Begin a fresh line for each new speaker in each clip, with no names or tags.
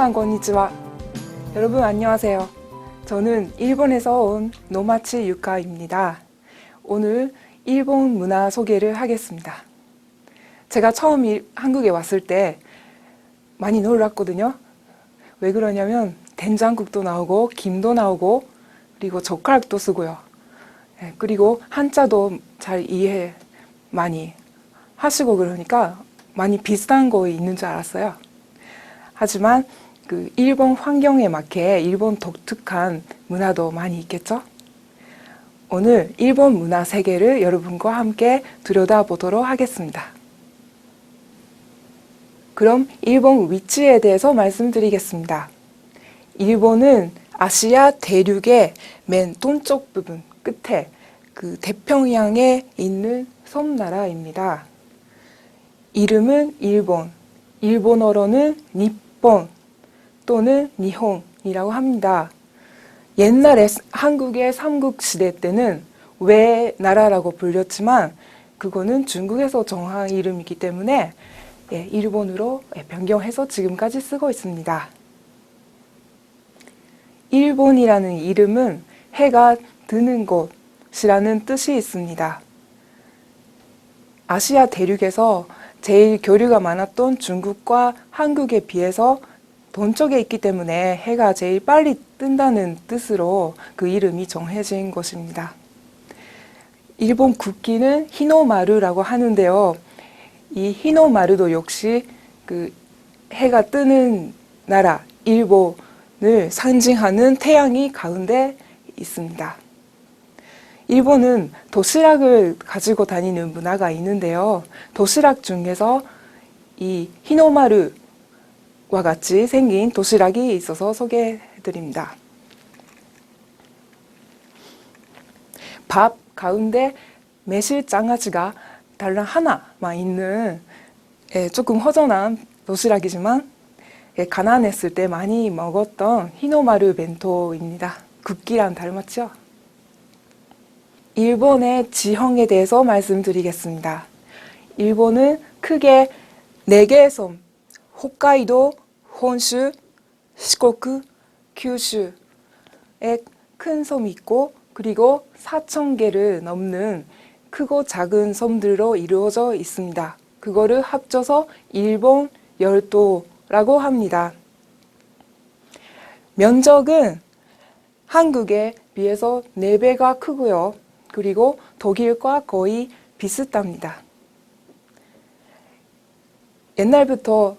미나상 건니치와. 여러분 안녕하세요. 저는 일본에서 온 노마치 유카입니다. 오늘 일본 문화 소개를 하겠습니다. 제가 처음 한국에 왔을 때 많이 놀랐거든요. 왜 그러냐면 된장국도 나오고 김도 나오고 그리고 젓가락도 쓰고요. 그리고 한자도 잘 이해 많이 하시고 그러니까 많이 비슷한 거 있는 줄 알았어요. 하지만 그 일본 환경에 맞게 일본 독특한 문화도 많이 있겠죠? 오늘 일본 문화 세계를 여러분과 함께 들여다보도록 하겠습니다. 그럼 일본 위치에 대해서 말씀드리겠습니다. 일본은 아시아 대륙의 맨 동쪽 부분 끝에 그 태평양에 있는 섬나라입니다. 이름은 일본, 일본어로는 니폰 또는 니혼이라고 합니다. 옛날에 한국의 삼국시대 때는 외나라라고 불렸지만 그거는 중국에서 정한 이름이기 때문에 일본으로 변경해서 지금까지 쓰고 있습니다. 일본이라는 이름은 해가 드는 곳이라는 뜻이 있습니다. 아시아 대륙에서 제일 교류가 많았던 중국과 한국에 비해서 동쪽에 있기 때문에 해가 제일 빨리 뜬다는 뜻으로 그 이름이 정해진 것입니다. 일본 국기는 히노마루라고 하는데요. 이 히노마루도 역시 그 해가 뜨는 나라 일본을 상징하는 태양이 가운데 있습니다. 일본은 도시락을 가지고 다니는 문화가 있는데요. 도시락 중에서 이 히노마루와 같이 생긴 도시락이 있어서 소개해드립니다. 밥 가운데 매실장아찌가 달랑 하나만 있는 조금 허전한 도시락이지만 가난했을 때 많이 먹었던 히노마루 벤토입니다. 국기랑 닮았죠? 일본의 지형에 대해서 말씀드리겠습니다. 일본은 크게 4개의 섬, 홋카이도, 혼슈, 시코쿠, 규슈에 큰 섬이 있고 그리고 4,000개를 넘는 크고 작은 섬들로 이루어져 있습니다. 그거를 합쳐서 일본 열도라고 합니다. 면적은 한국에 비해서 4배가 크고요. 그리고 독일과 거의 비슷합니다. 옛날부터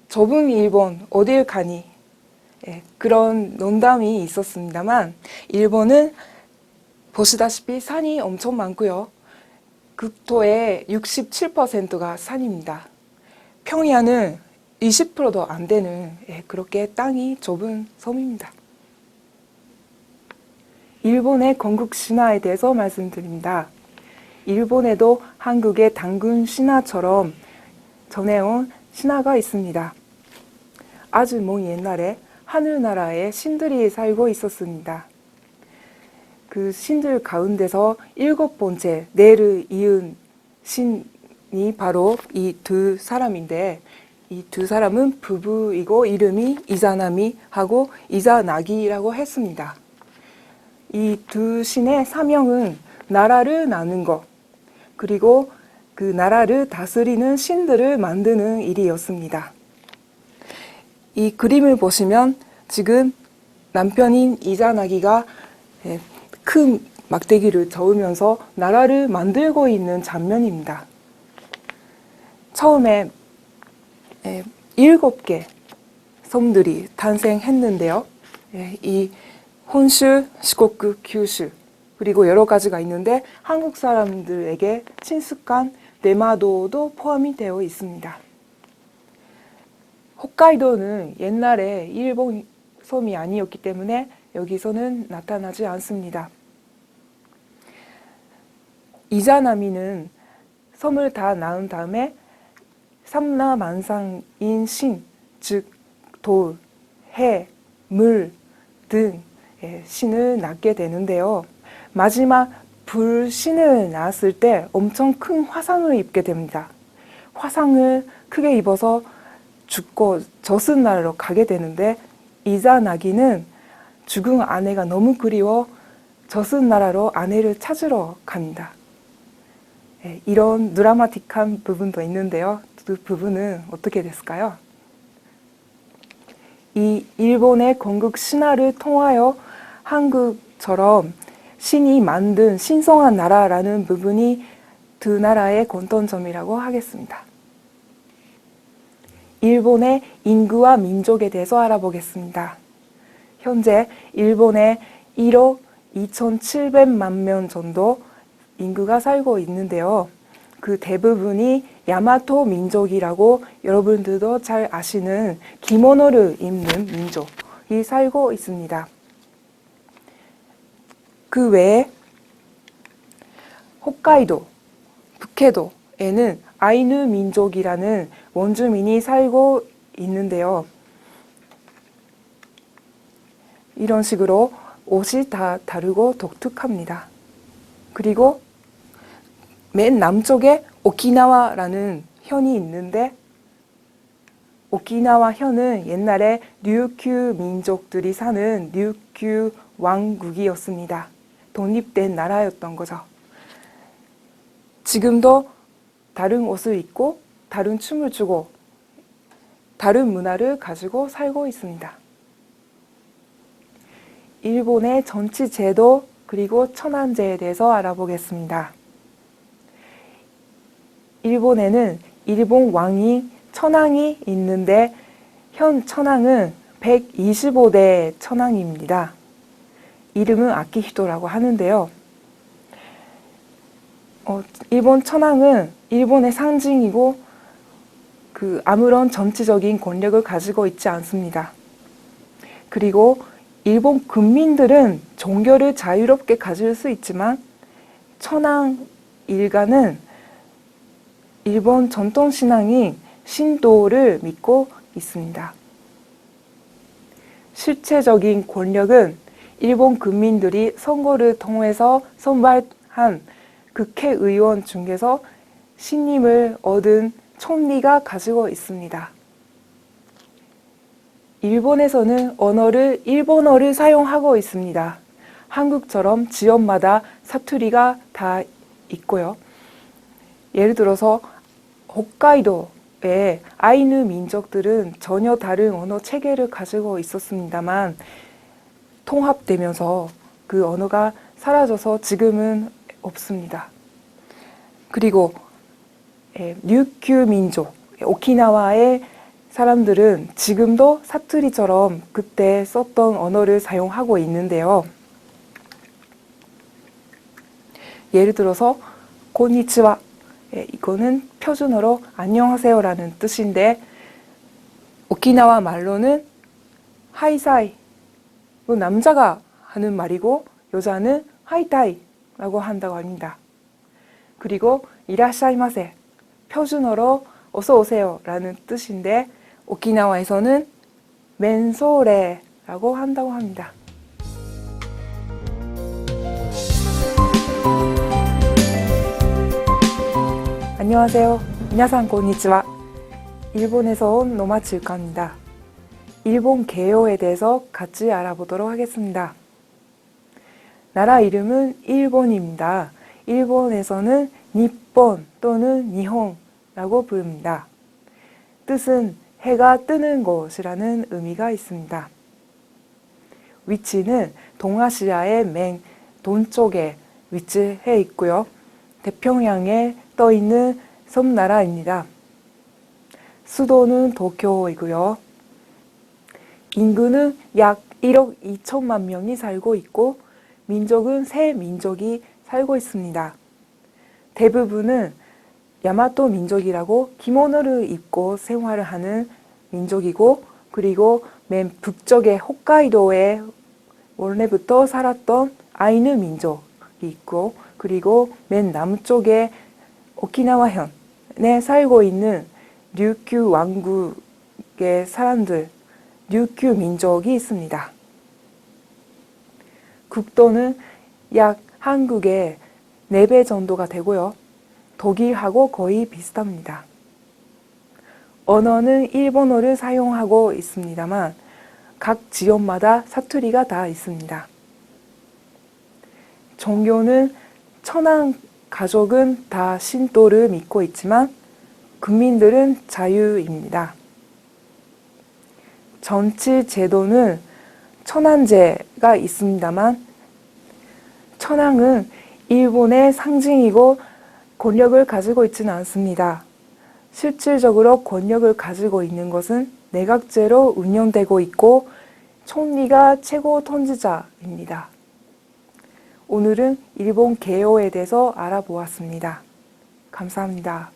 좁은 일본 어딜 가니 그런 농담이 있었습니다만 일본은 보시다시피 산이 엄청 많고요. 국토의 67%가 산입니다. 평야는 20%도 안 되는 그렇게 땅이 좁은 섬입니다. 일본의 건국 신화에 대해서 말씀드립니다. 일본에도 한국의 단군 신화처럼 전해온 신화가 있습니다. 아주 먼 옛날에 하늘나라에 신들이 살고 있었습니다. 그 신들 가운데서 7번째 내를 이은 신이 바로 이 2사람인데 이 2사람은 부부이고 이름이 이자나미하고 이자나기라고 했습니다. 이 2신의 사명은 나라를 나누는 것, 그리고 그 나라를 다스리는 신들을 만드는 일이었습니다. 이 그림을 보시면 지금 남편인 이자나기가 큰 막대기를 저으면서 나라를 만들고 있는 장면입니다. 처음에 7개 섬들이 탄생했는데요. 이 혼슈, 시코쿠, 규슈 그리고 여러 가지가 있는데 한국 사람들에게 친숙한 대마도도 포함이 되어 있습니다. 홋카이도는 옛날에 일본 섬이 아니었기 때문에 여기서는 나타나지 않습니다. 이자나미는 섬을 다 낳은 다음에 삼라만상인 신, 즉 돌, 해, 물 등 신을 낳게 되는데요. 마지막 불신을 낳았을 때 엄청 큰 화상을 입게 됩니다. 화상을 크게 입어서 죽고 젖은 나라로 가게 되는데 이자나기는 죽은 아내가 너무 그리워 젖은 나라로 아내를 찾으러 갑니다. 이런 드라마틱한 부분도 있는데요. 그 부분은 어떻게 됐을까요? 이 일본의 건국 신화를 통하여 한국처럼 신이 만든 신성한 나라라는 부분이 두 나라의 공통점이라고 하겠습니다. 일본의 인구와 민족에 대해서 알아보겠습니다. 현재 일본에 1억 2,700만 명 정도 인구가 살고 있는데요. 그 대부분이 야마토 민족이라고 여러분들도 잘 아시는 기모노를 입는 민족이 살고 있습니다. 그 외에 홋카이도, 북해도에는 아이누 민족이라는 원주민이 살고 있는데요. 이런 식으로 옷이 다 다르고 독특합니다. 그리고 맨 남쪽에 오키나와라는 현이 있는데 오키나와 현은 옛날에 류큐 민족들이 사는 류큐 왕국이었습니다. 독립된 나라였던 거죠. 지금도 다른 옷을 입고 다른 춤을 추고 다른 문화를 가지고 살고 있습니다. 일본의 정치 제도 그리고 천황제에 대해서 알아보겠습니다. 일본에는 일본 왕이 천황이 있는데 현 천황은 125대 천황입니다. 이름은 아키히토라고 하는데요. 일본 천황은 일본의 상징이고 아무런 정치적인 권력을 가지고 있지 않습니다. 그리고 일본 국민들은 종교를 자유롭게 가질 수 있지만 천황 일가는 일본 전통신앙인 신도를 믿고 있습니다. 실체적인 권력은 일본 국민들이 선거를 통해서 선발한 국회의원 중에서 신임을 얻은 총리가 가지고 있습니다. 일본에서는 일본어를 사용하고 있습니다. 한국처럼 지역마다 사투리가 다 있고요. 예를 들어서 홋카이도의 아이누 민족들은 전혀 다른 언어 체계를 가지고 있었습니다만 통합되면서 그 언어가 사라져서 지금은 없습니다. 그리고 류큐 민족, 오키나와의 사람들은 지금도 사투리처럼 그때 썼던 언어를 사용하고 있는데요. 예를 들어서 곤니치와 이거는 표준어로 안녕하세요라는 뜻인데 오키나와 말로는 하이사이, 남자가 하는 말이고 여자는 하이타이라고 한다고 합니다. 그리고 이라샤이마세, 표준어로 어서 오세요라는 뜻인데 오키나와에서는 맨소레라고 한다고 합니다. 안녕하세요. 미나상 곤니치와. 일본에서 온 노마칠카입니다. 일본 개요에 대해서 같이 알아보도록 하겠습니다. 나라 이름은 일본입니다. 일본에서는 니폰 또는 니혼라고 부릅니다. 뜻은 해가 뜨는 곳이라는 의미가 있습니다. 위치는 동아시아의 맨 동쪽에 위치해 있고요. 태평양에 떠 있는 섬나라입니다. 수도는 도쿄이고요. 인구는 약 1억 2천만 명이 살고 있고 민족은 세 민족이 살고 있습니다. 대부분은 야마토 민족이라고 기모노를 입고 생활을 하는 민족이고, 그리고 맨 북쪽의 홋카이도에 원래부터 살았던 아이누 민족이 있고, 그리고 맨 남쪽에 오키나와현에 살고 있는 류큐 왕국의 사람들, 류큐 민족이 있습니다. 국도는 약 한국의 4배 정도가 되고요. 독일하고 거의 비슷합니다. 언어는 일본어를 사용하고 있습니다만 각 지역마다 사투리가 다 있습니다. 종교는 천황 가족은 다 신도를 믿고 있지만 국민들은 자유입니다. 정치 제도는 천황제가 있습니다만 천황은 일본의 상징이고 권력을 가지고 있지는 않습니다. 실질적으로 권력을 가지고 있는 것은 내각제로 운영되고 있고 총리가 최고 통치자입니다. 오늘은 일본 개요에 대해서 알아보았습니다. 감사합니다.